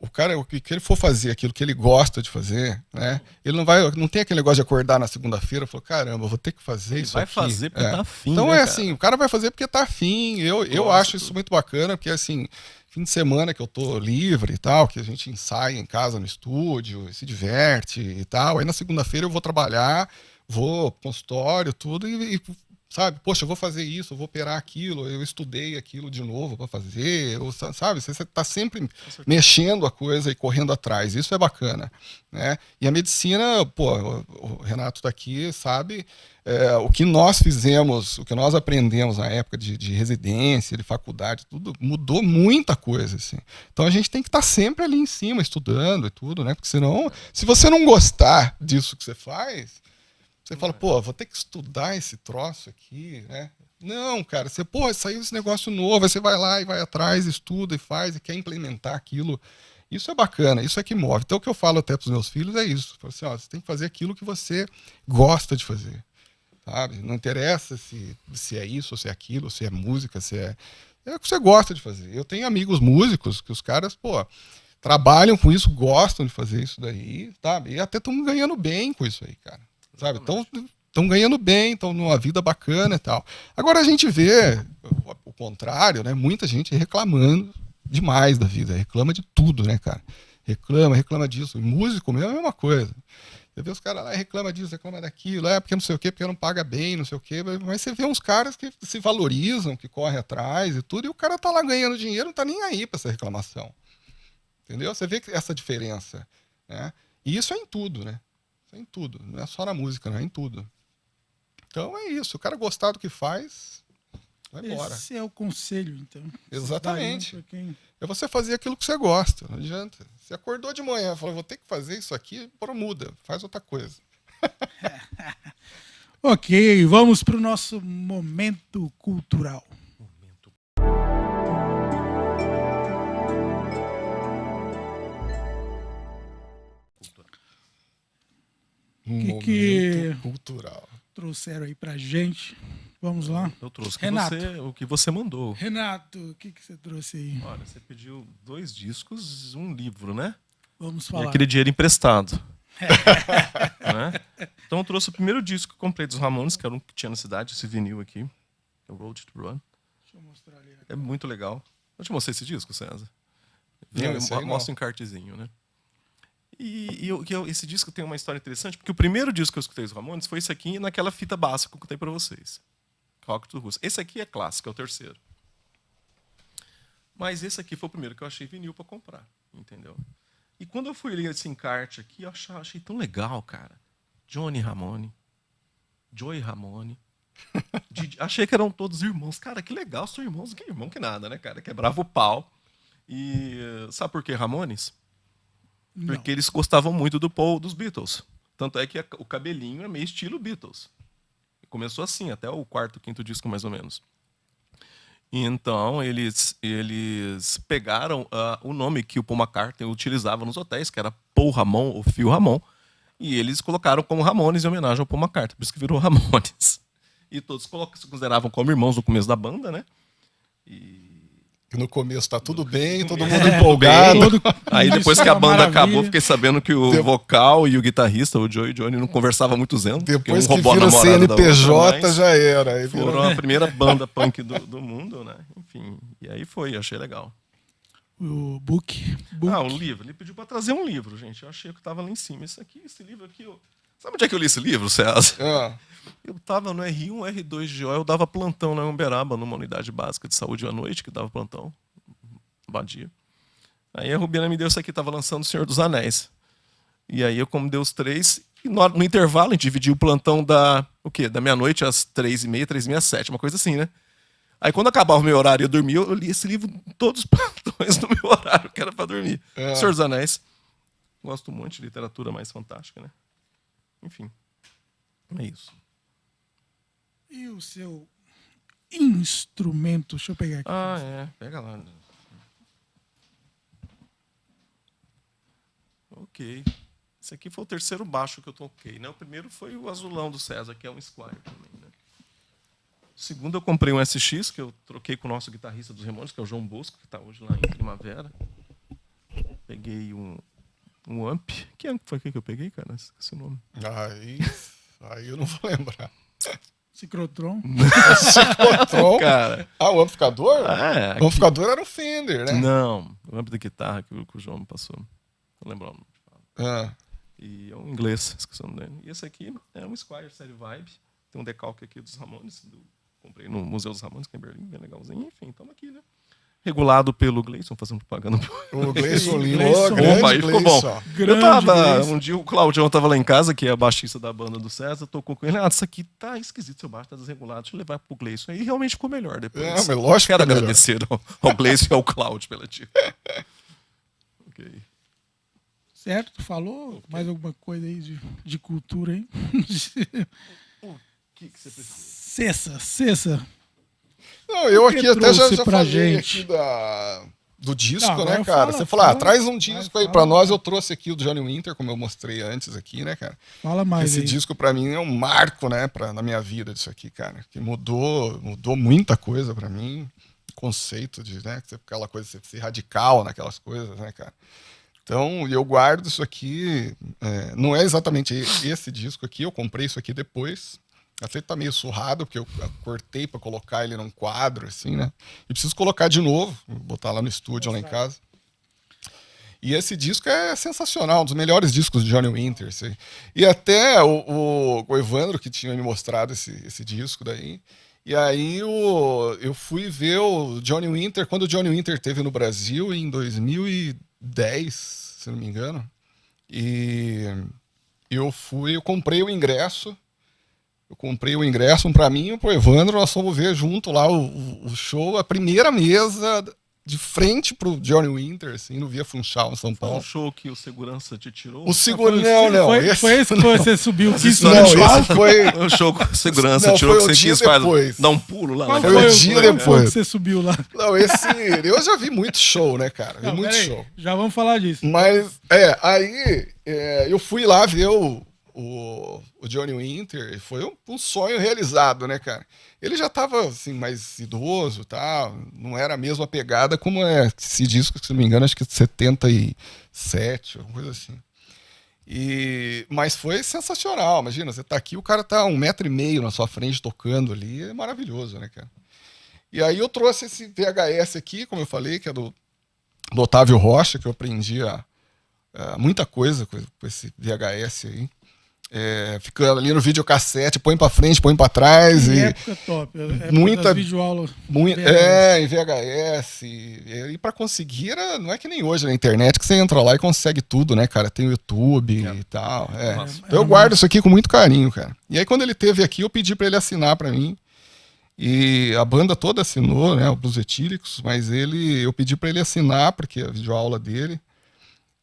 O cara, o que ele for fazer, aquilo que ele gosta de fazer, né? Ele não tem aquele negócio de acordar na segunda-feira e falar, caramba, eu vou ter que fazer isso aqui. Vai fazer porque tá afim, então né, assim, o cara vai fazer porque tá afim. Eu acho isso muito bacana, porque assim, fim de semana que eu tô livre e tal, que a gente ensaia em casa no estúdio, se diverte e tal. Aí na segunda-feira eu vou trabalhar, vou pro consultório, tudo, e sabe, poxa, eu vou fazer isso, eu vou operar aquilo, eu estudei aquilo de novo para fazer, sabe, você está sempre mexendo a coisa e correndo atrás, isso é bacana, né? E a medicina, pô, o Renato tá aqui, sabe, o que nós fizemos, o que nós aprendemos na época de residência, de faculdade, tudo mudou muita coisa, assim. Então a gente tem que estar sempre ali em cima, estudando e tudo, né? Porque senão, se você não gostar disso que você faz, você fala, pô, vou ter que estudar esse troço aqui, né? Não, cara, você, pô, saiu esse negócio novo, aí você vai lá e vai atrás, estuda e faz, e quer implementar aquilo. Isso é bacana, isso é que move. Então o que eu falo até para os meus filhos é isso. Eu falo assim, ó, você tem que fazer aquilo que você gosta de fazer, sabe? Não interessa se é isso, ou se é aquilo, ou se é música, se é o que você gosta de fazer. Eu tenho amigos músicos que os caras, pô, trabalham com isso, gostam de fazer isso daí, sabe? E até estão ganhando bem com isso aí, cara. Sabe? Estão ganhando bem, estão numa vida bacana e tal. Agora a gente vê o contrário, né? Muita gente reclamando demais da vida, reclama de tudo, né, cara? Reclama disso. E músico mesmo é a mesma coisa. Você vê os caras lá, reclama disso, reclama daquilo, porque não sei o quê, porque não paga bem, não sei o quê. Mas você vê uns caras que se valorizam, que correm atrás e tudo, e o cara tá lá ganhando dinheiro, não tá nem aí pra essa reclamação. Entendeu? Você vê essa diferença, né? E isso é em tudo, né? Em tudo, não é só na música, não é em tudo. Então é isso, o cara gostar do que faz, vai embora. Esse é o conselho, então. Exatamente. É você fazer aquilo que você gosta, não adianta. Você acordou de manhã, falou, vou ter que fazer isso aqui, muda, faz outra coisa. Ok, vamos para o nosso momento cultural. Que cultural trouxeram aí pra gente? Vamos lá. Eu trouxe Renato. o que você mandou. Renato, o que você trouxe aí? Olha, você pediu 2 discos, um livro, né? Vamos falar. E aquele dinheiro emprestado. Né? Então eu trouxe o primeiro disco que eu comprei dos Ramones, que era um que tinha na cidade, esse vinil aqui, que é o Road to Run. Deixa eu mostrar ali. É muito legal. Eu te mostrei esse disco, César? Mostra um encartezinho, né? Esse disco tem uma história interessante, porque o primeiro disco que eu escutei dos Ramones foi esse aqui, naquela fita básica que eu contei pra vocês. Rock to Russo. Esse aqui é clássico, é o terceiro. Mas esse aqui foi o primeiro que eu achei vinil pra comprar, entendeu? E quando eu fui ler esse encarte aqui, eu achei tão legal, cara. Johnny Ramone, Joey Ramone. Achei que eram todos irmãos. Cara, que legal, são irmãos. Que irmão que nada, né, cara? Quebrava o pau. E sabe por que Ramones? Porque eles gostavam muito do Paul, dos Beatles. Tanto é que o cabelinho é meio estilo Beatles. Começou assim, até o quarto, quinto disco, mais ou menos. Então, eles pegaram o nome que o Paul McCartney utilizava nos hotéis, que era Paul Ramon ou Phil Ramon, e eles colocaram como Ramones em homenagem ao Paul McCartney, por isso que virou Ramones. E todos se consideravam como irmãos no começo da banda, né? E no começo tá tudo bem, todo começo mundo empolgado. Aí depois que a banda acabou, fiquei sabendo que o Deu- vocal e o guitarrista, o Joey e o Johnny, não conversavam muito zendo. Depois porque que roubou a vira namorada da outra, CNPJ, mas já era. Aí foram virou... a primeira banda punk do mundo, né? Enfim, e aí foi, achei legal. O book. Ah, o livro. Ele pediu pra trazer um livro, gente. Eu achei que tava lá em cima. Esse livro aqui... Sabe onde é que eu li esse livro, César? Ah, Eu tava no R1, R2 de GO, eu dava plantão na Uberaba, numa unidade básica de saúde à noite, que dava plantão. Badia. Aí a Rubiana me deu isso aqui, tava lançando O Senhor dos Anéis. E aí eu, como dei os 3, e no intervalo a gente dividiu o plantão da meia-noite às 3h30, 3h30 às 7h, uma coisa assim, né? Aí quando acabava o meu horário e eu dormia, eu li esse livro em todos os plantões do meu horário, que era pra dormir. O Senhor dos Anéis. Gosto muito de literatura mais fantástica, né? Enfim. É isso. E o seu instrumento? Deixa eu pegar aqui. Ah, é. Pega lá. Ok. Esse aqui foi o terceiro baixo que eu toquei, né? O primeiro foi o azulão do César, que é um Squire também, né? O segundo eu comprei um SX, que eu troquei com o nosso guitarrista dos Ramones, que é o João Bosco, que está hoje lá em Primavera. Peguei um amp. Que amp foi que eu peguei, cara? Esqueci o nome. Aí eu não vou lembrar. Ciclotron. Ciclotron? Cara. Ah, o amplificador? É, O amplificador era o Fender, né? Não, o amp da guitarra que o João me passou. Não lembro o nome. Ah. E é um inglês, esqueci o nome dele. E esse aqui é um Squire série Vibe. Tem um decalque aqui dos Ramones. Comprei no Museu dos Ramones, que é em Berlim, bem legalzinho. Enfim, estamos aqui, né? Regulado pelo Gleison, fazendo propaganda. O Gleison Lima, Gleison. grande Opa, aí ficou bom. Gleison. Um dia o Claudião tava lá em casa, que é a baixista da banda do César, tocou com ele. Ah, isso aqui tá esquisito, seu baixo tá desregulado, deixa eu levar pro Gleison. Aí realmente ficou melhor depois. É, mas lógico Quero que é agradecer ao Gleison e ao Claudio pela dica. Ok. Certo? Tu falou mais alguma coisa aí de cultura aí? O que você precisa? Cessa. Não, eu aqui até já pra falei gente? aqui do disco, Não, né, agora cara? fala, Você falou, fala. traz um disco aí Fala. pra nós. Eu trouxe aqui o Johnny Winter, como eu mostrei antes aqui, né, cara? Fala mais Esse aí. disco pra mim é um marco, né, na minha vida disso aqui, cara. Que mudou muita coisa pra mim. Conceito de, né, aquela coisa de ser radical naquelas coisas, né, cara? Então, eu guardo isso aqui. Não é exatamente esse disco aqui, eu comprei isso aqui depois. Até tá meio surrado, porque eu cortei pra colocar ele num quadro, assim, né? E preciso colocar de novo, vou botar lá no estúdio, lá em casa. E esse disco é sensacional, um dos melhores discos de Johnny Winter. Assim. E até o Evandro, que tinha me mostrado esse disco daí. E aí eu fui ver o Johnny Winter, quando o Johnny Winter esteve no Brasil, em 2010, se não me engano. E eu comprei o ingresso. Eu comprei o ingresso, um pra mim e um pro Evandro, nós fomos ver junto lá o show, a primeira mesa de frente pro Johnny Winter, assim, no Via Funchal, em São Foi Paulo. um show que o segurança te tirou? O segurança... Não. Foi esse que você subiu. Essa história Não, de esse foi... Foi um show com segurança, Não, tirou foi que o você dia quis depois. dar um pulo lá. Qual né? Foi o foi dia qual depois. que você subiu lá? Não, eu já vi muito show, né, cara? Vi Não, muito peraí, show. já vamos falar disso. Mas, eu fui lá ver o Johnny Winter, e foi um sonho realizado, né, cara? Ele já tava, assim, mais idoso, tal, não era a mesma pegada como é esse disco, se não me engano, acho que é de 77, alguma coisa assim. Mas foi sensacional, imagina, você tá aqui, o cara tá 1,5 metro na sua frente tocando ali, é maravilhoso, né, cara? E aí eu trouxe esse VHS aqui, como eu falei, que é do Otávio Rocha, que eu aprendi muita coisa com esse VHS aí. Ficando ali no videocassete, põe pra frente, põe pra trás. Que E época top. Época muita- das videoaulas. em VHS. E pra conseguir, não é que nem hoje na internet, que você entra lá e consegue tudo, né, cara? Tem o YouTube e tal. Nossa. Então eu guardo isso aqui com muito carinho, cara. E aí quando ele teve aqui, eu pedi pra ele assinar pra mim. E a banda toda assinou, né, o Blues Etílicos, mas eu pedi pra ele assinar, porque a videoaula dele.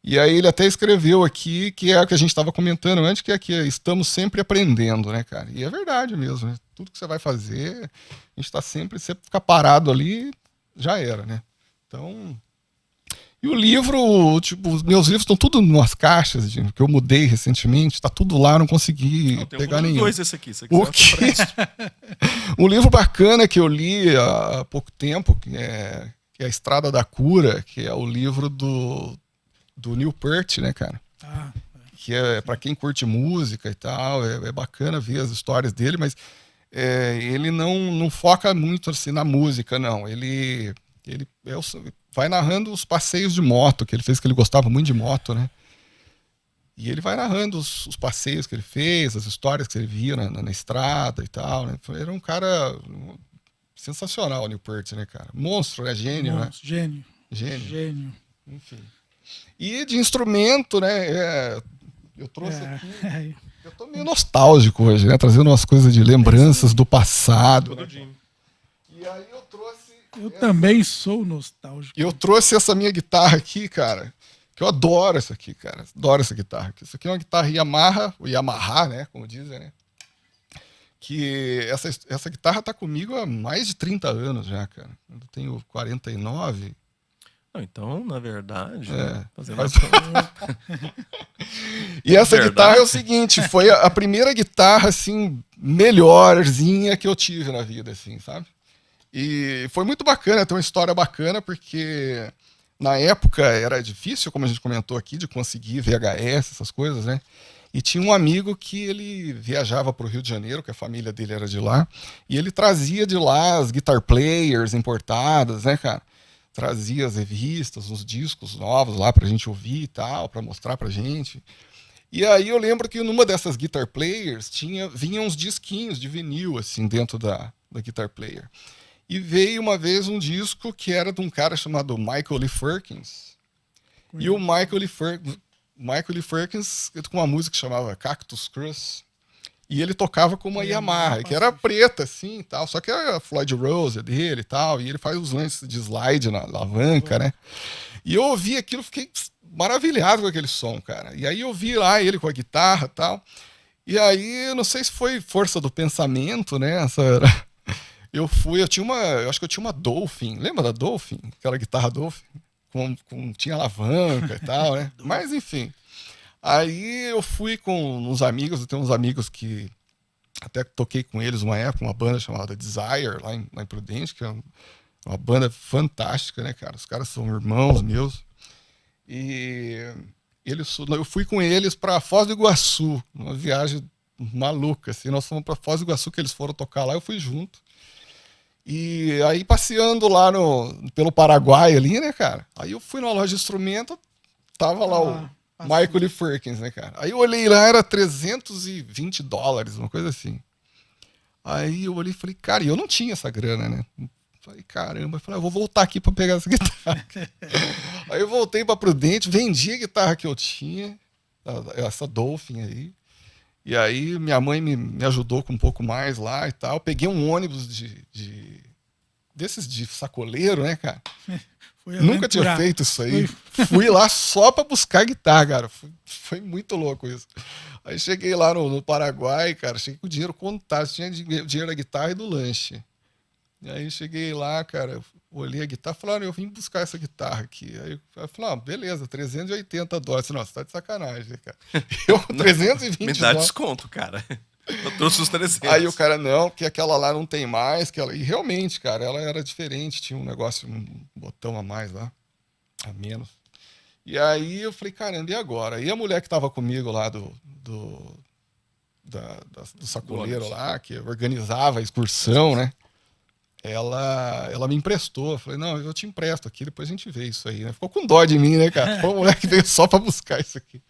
E aí ele até escreveu aqui, que é o que a gente estava comentando antes, que é que estamos sempre aprendendo, né, cara? E é verdade mesmo, né? Tudo que você vai fazer, a gente está sempre, você ficar parado ali, já era, né? Então, E o livro, tipo, os meus livros estão tudo em umas caixas que eu mudei recentemente, tá tudo lá, não consegui Não, tem pegar um nenhum. 2 esse aqui. Se você O quiser, quê? Um livro bacana que eu li há pouco tempo, que é A Estrada da Cura, que é o livro do Neil Peart, né, cara? Ah, Que é para quem curte música e tal, é bacana ver as histórias dele, mas ele não foca muito assim na música, não. Ele vai narrando os passeios de moto que ele fez, que ele gostava muito de moto, né? E ele vai narrando os passeios que ele fez, as histórias que ele via na estrada e tal, né? Era um cara sensacional, o Neil Peart, né, cara? Monstro, né? Gênio, né? nossa, gênio. Gênio. Gênio. Enfim. E de instrumento, né? Eu trouxe aqui. Eu tô meio nostálgico hoje, né? Trazendo umas coisas de lembranças do passado. do Né? Jimmy. E aí eu trouxe. Eu também sou nostálgico. Eu trouxe essa minha guitarra aqui, cara. Que eu adoro essa aqui, cara. Adoro essa guitarra. Isso aqui é uma guitarra Yamaha, ou Yamaha, né? Como dizem, né? Que essa guitarra tá comigo há mais de 30 anos já, cara. Eu tenho 49. Não, então, na verdade, fazendo faz- as contas, E essa Verdade. guitarra é o seguinte, foi a primeira guitarra, assim, melhorzinha que eu tive na vida, assim, sabe? E foi muito bacana, tem uma história bacana, porque na época era difícil, como a gente comentou aqui, de conseguir VHS, essas coisas, né? E tinha um amigo que ele viajava para o Rio de Janeiro, que a família dele era de lá, e ele trazia de lá as guitar players importadas, né, cara? Trazia as revistas, os discos novos lá pra gente ouvir e tal, pra mostrar pra gente. E aí eu lembro que numa dessas guitar players vinha uns disquinhos de vinil, assim, dentro da guitar player. E veio uma vez um disco que era de um cara chamado Michael Lee Firkins. E o Michael Lee Firkins com uma música que chamava Cactus Cruz. E ele tocava com uma Yamaha, que era preta, assim, e tal. Só que era a Floyd Rose dele e tal. E ele faz os lances de slide na alavanca, né? E eu ouvi aquilo, fiquei maravilhado com aquele som, cara. E aí eu vi lá ele com a guitarra e tal. E aí, eu não sei se foi força do pensamento, né? Eu acho que eu tinha uma Dolphin. Lembra da Dolphin? Aquela guitarra Dolphin? Tinha alavanca e tal, né? Mas, enfim. Aí eu fui com uns amigos, eu tenho uns amigos que até toquei com eles uma época, uma banda chamada Desire, lá em Prudente, que é uma banda fantástica, né, cara? Os caras são irmãos meus. E eu fui com eles para Foz do Iguaçu, uma viagem maluca, assim. Nós fomos para Foz do Iguaçu, que eles foram tocar lá, eu fui junto. E aí, passeando lá pelo Paraguai ali, né, cara? Aí eu fui numa loja de instrumento, tava lá o Michael Lee Firkins, né, cara? Aí eu olhei lá, era $320, uma coisa assim. Aí eu olhei e falei, cara, e eu não tinha essa grana, né? Falei, caramba, eu falei, eu vou voltar aqui pra pegar essa guitarra. Aí eu voltei pra Prudente, vendi a guitarra que eu tinha, essa Dolphin aí. E aí minha mãe me ajudou com um pouco mais lá e tal. Peguei um ônibus desses de sacoleiro, né, cara? Nunca tinha feito isso aí. Fui lá só pra buscar guitarra, cara. Foi muito louco isso. Aí cheguei lá no Paraguai, cara. Cheguei com o dinheiro contado. Tinha dinheiro da guitarra e do lanche. E aí cheguei lá, cara. Eu olhei a guitarra e falei, eu vim buscar essa guitarra aqui. Aí eu falei, beleza, $380. Não, você tá de sacanagem, cara. Eu com 320 me dá desconto, cara. Eu trouxe os 300. Aí o cara, não, porque aquela lá não tem mais. E realmente, cara, ela era diferente. Tinha um negócio, um botão a mais lá, a menos. E aí eu falei, caramba, e agora? E a mulher que tava comigo lá do sacoleiro lá, que organizava a excursão, né? Ela me emprestou. Eu falei, não, eu te empresto aqui, depois a gente vê isso aí, né? Ficou com dó de mim, né, cara? Foi uma mulher que veio só pra buscar isso aqui.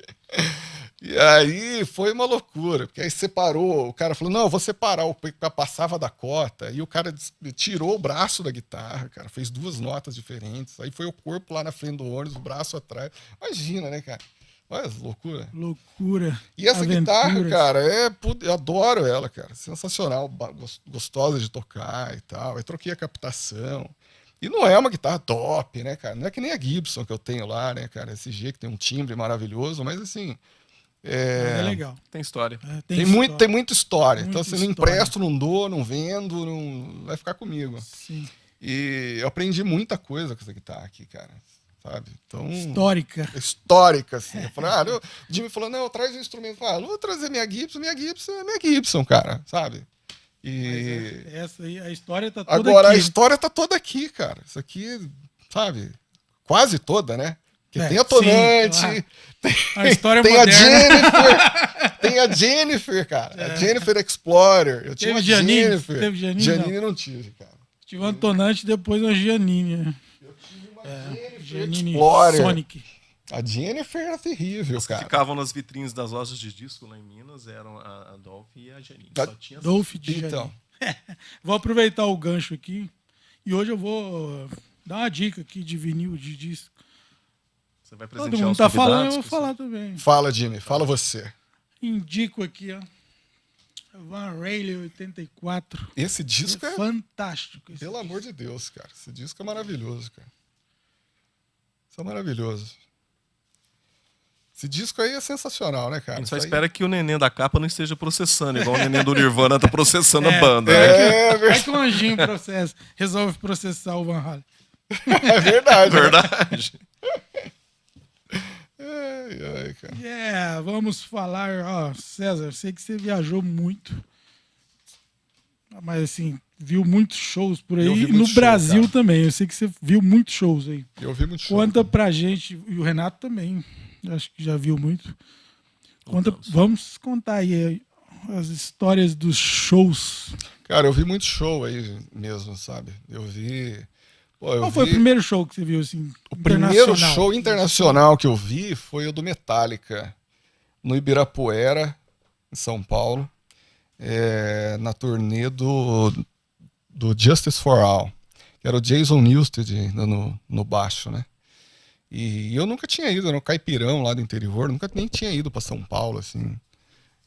E aí foi uma loucura, porque aí separou, o cara falou, não, eu vou separar, o passava da cota, e o cara tirou o braço da guitarra, cara, fez 2 notas diferentes, aí foi o corpo lá na frente do ônibus, o braço atrás. Imagina, né, cara? Olha essa loucura. Loucura. E essa guitarra, cara, eu adoro ela, cara, sensacional, gostosa de tocar e tal. Eu troquei a captação. E não é uma guitarra top, né, cara? Não é que nem a Gibson que eu tenho lá, né, cara? SG, que tem um timbre maravilhoso, mas assim. É legal. Tem história. Tem muita história. Então, assim, não empresto, não dou, não vendo, não vai ficar comigo. Sim. E eu aprendi muita coisa com essa guitarra aqui, cara. sabe? Então, Histórica, assim. Eu falei, o Jimmy falou, não, traz um instrumento. Eu vou trazer minha Gibson é minha Gibson, cara, sabe? E... essa aí, a história tá toda agora, aqui. a história tá toda aqui, cara. Isso aqui, sabe? Quase toda, né? Porque tem a Tonante, sim, a história tem moderna. a Jennifer, tem a Jennifer, cara. A Jennifer Explorer. Eu tinha uma Jennifer. Teve Janine? Janine não tive, cara. Tive uma Tonante e depois uma Giannini. Eu tive uma Giannini Explorer. Sonic. A Jennifer era terrível, As que cara. ficavam nas vitrines das lojas de disco lá em Minas eram a Dolph e a Janine. Só tinha Dolph de Então, Vou aproveitar o gancho aqui. E hoje eu vou dar uma dica aqui de vinil, de disco. Você vai Todo presentear mundo os tá falando, eu convidados vou com falar também. fala, Jimmy. Fala você. Indico aqui, ó. Van Halen 84. Esse disco é... fantástico. Pelo amor de Deus, cara. Esse disco é maravilhoso, cara. Isso é maravilhoso. Esse disco aí é sensacional, né, cara? A gente só Isso aí- espera que o neném da capa não esteja processando, igual o neném do Nirvana tá processando a É, banda. É, Vai que o anjinho processa, resolve processar o Van Halen. é verdade. né? Verdade. Ai, cara. Vamos falar, ó, César, eu sei que você viajou muito, mas assim, viu muitos shows por aí, Eu vi e no muito show, Brasil cara. também, eu sei que você viu muitos shows aí. Eu ouvi muito show. Conta pra gente, e o Renato também, acho que já viu muito. Contamos. Vamos contar aí as histórias dos shows. Cara, eu vi muito show aí mesmo, sabe? Eu vi... Pô, eu Qual foi o vi... primeiro show que você viu, assim, O primeiro show internacional que eu vi foi o do Metallica, no Ibirapuera, em São Paulo, na turnê do Justice for All, que era o Jason Newsted ainda no baixo, né? E eu nunca tinha ido, era um caipirão lá do interior, nunca nem tinha ido para São Paulo, assim.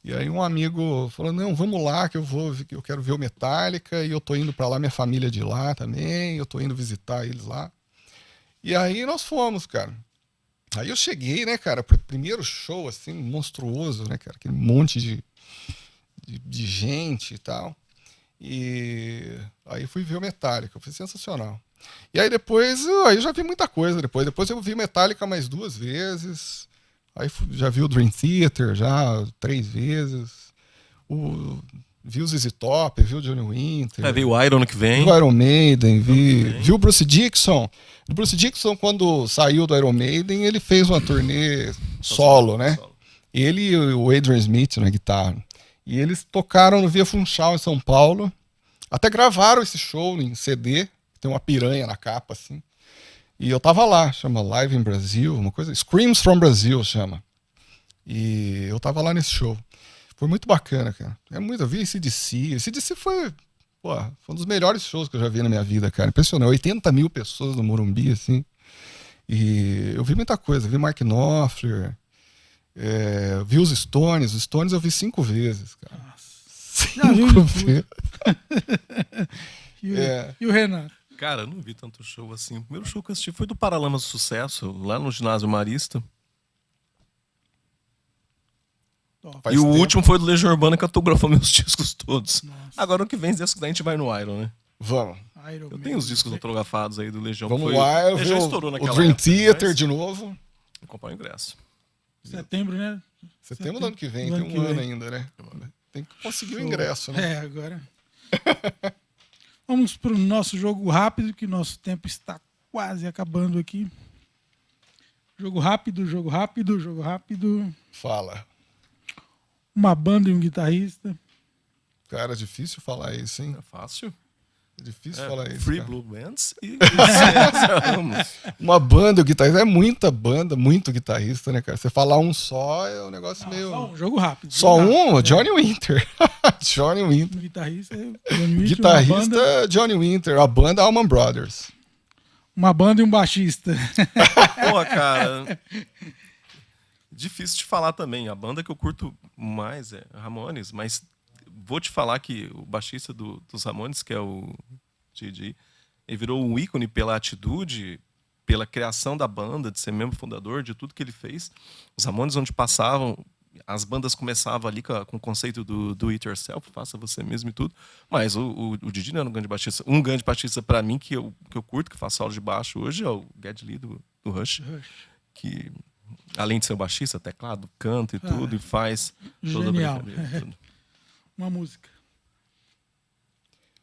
E aí um amigo falou, não, vamos lá que eu quero ver o Metallica e eu tô indo para lá, minha família é de lá também, eu tô indo visitar eles lá. E aí nós fomos, cara. Aí eu cheguei, né, cara, pro primeiro show, assim, monstruoso, né, cara, aquele monte de gente e tal. E aí fui ver o Metallica, foi sensacional. E aí depois, aí eu já vi muita coisa depois eu vi Metallica mais 2 vezes. Aí já vi o Dream Theater, já 3 vezes. Vi o ZZ Top, vi o Johnny Winter. Veio o Iron ano que vem. Vi o Iron Maiden, vi o Bruce Dickinson. O Bruce Dickinson, quando saiu do Iron Maiden, ele fez uma turnê solo, né? Ele e o Adrian Smith na guitarra. E eles tocaram no Via Funchal em São Paulo. Até gravaram esse show em CD. Tem uma piranha na capa, assim. E eu tava lá, chama Live in Brasil, uma coisa... Screams from Brazil chama. E eu tava lá nesse show. Foi muito bacana, cara. Eu vi AC/DC. AC/DC foi um dos melhores shows que eu já vi na minha vida, cara. Impressionante. 80 mil pessoas no Morumbi, assim. E eu vi muita coisa. Vi Mark Knopfler. Vi os Stones. Os Stones eu vi 5 vezes, cara. Nossa. Já viu 5 de vezes. E o Renato? Cara, eu não vi tanto show assim. O primeiro show que eu assisti foi do Paralamas do Sucesso, lá no Ginásio Marista. Faz E o tempo. último foi do Legião Urbana, que autografou meus discos todos. Nossa. Agora, no que vem, a gente vai no Iron, né? Vamos. Iron Eu Man. tenho os discos autografados aí do Legião. Vamos foi... lá, eu Legião vi estourou o naquela Dream época, Theater mas de novo. vou comprar o ingresso. Setembro, né? Setembro do ano que vem, do tem ano um que ano vem. ainda, né? Tem que conseguir o Show. ingresso, né? Agora. Vamos para o nosso jogo rápido, que nosso tempo está quase acabando aqui. Jogo rápido, jogo rápido, jogo rápido. Fala. Uma banda e um guitarrista. Cara, é difícil falar isso, hein? É fácil. É difícil falar isso. Free cara. Blue Bands e César Ramos. Uma banda e o guitarrista. É muita banda, muito guitarrista, né, cara? Você falar um só é um negócio meio. Só um jogo rápido. Só jogo um? rápido, Johnny Winter. Johnny Winter. Um guitarrista, Johnny Winter, Guitarrista Johnny Winter. A banda Allman Brothers. uma banda e um baixista. Pô, cara. Difícil de falar também. A banda que eu curto mais é Ramones, mas vou te falar que o baixista dos Ramones, que é o Gigi, ele virou um ícone pela atitude, pela criação da banda, de ser membro fundador, de tudo que ele fez. Os Ramones, onde passavam, as bandas começavam ali com o conceito do it yourself, faça você mesmo e tudo. Mas o Didi não era um grande baixista. Um grande baixista para mim que eu curto, que faz solo de baixo hoje, é o Geddy Lee do do Rush, que além de ser o baixista, teclado, canta e tudo, e faz toda a Genial. brincadeira. Tudo. Uma música.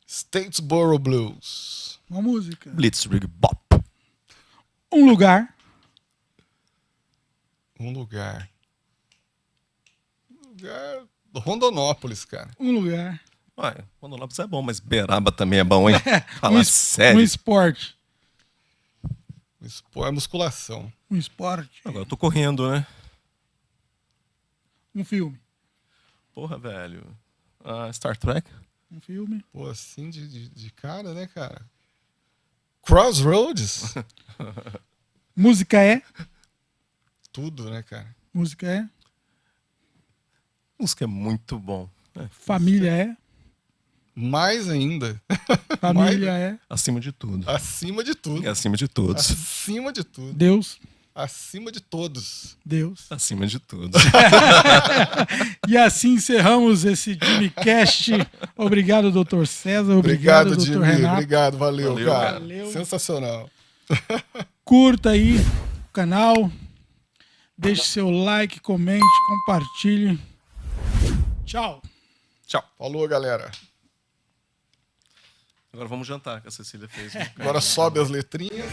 Statesboro Blues. Uma música. Blitzkrieg Bop. Um lugar. Um lugar. Rondonópolis, cara. Um lugar. Ué, Rondonópolis é bom, mas Beraba também é bom, hein? Fala Um sério. esporte. É musculação. Um esporte. Agora eu tô correndo, né? Um filme. Porra, velho. Star Trek? Um filme. Pô, assim de cara, né, cara? Crossroads. Música é. Tudo, né, cara? Música é. Música é muito bom. Família é. Mais ainda. Família é. Acima de tudo. Acima de tudo. Acima de todos. Acima de tudo. Deus. Acima de todos. Deus. Acima de todos. E assim encerramos esse Jimmy-cast. Obrigado, doutor César. Obrigado, doutor Jimmy. Renato. Obrigado, valeu, Valeu, cara. cara. Valeu. Sensacional. Curta aí o canal. Deixe seu like, comente, compartilhe. Tchau. Tchau. Falou, galera. Agora vamos jantar, que a Cecília fez. Agora sobe as letrinhas.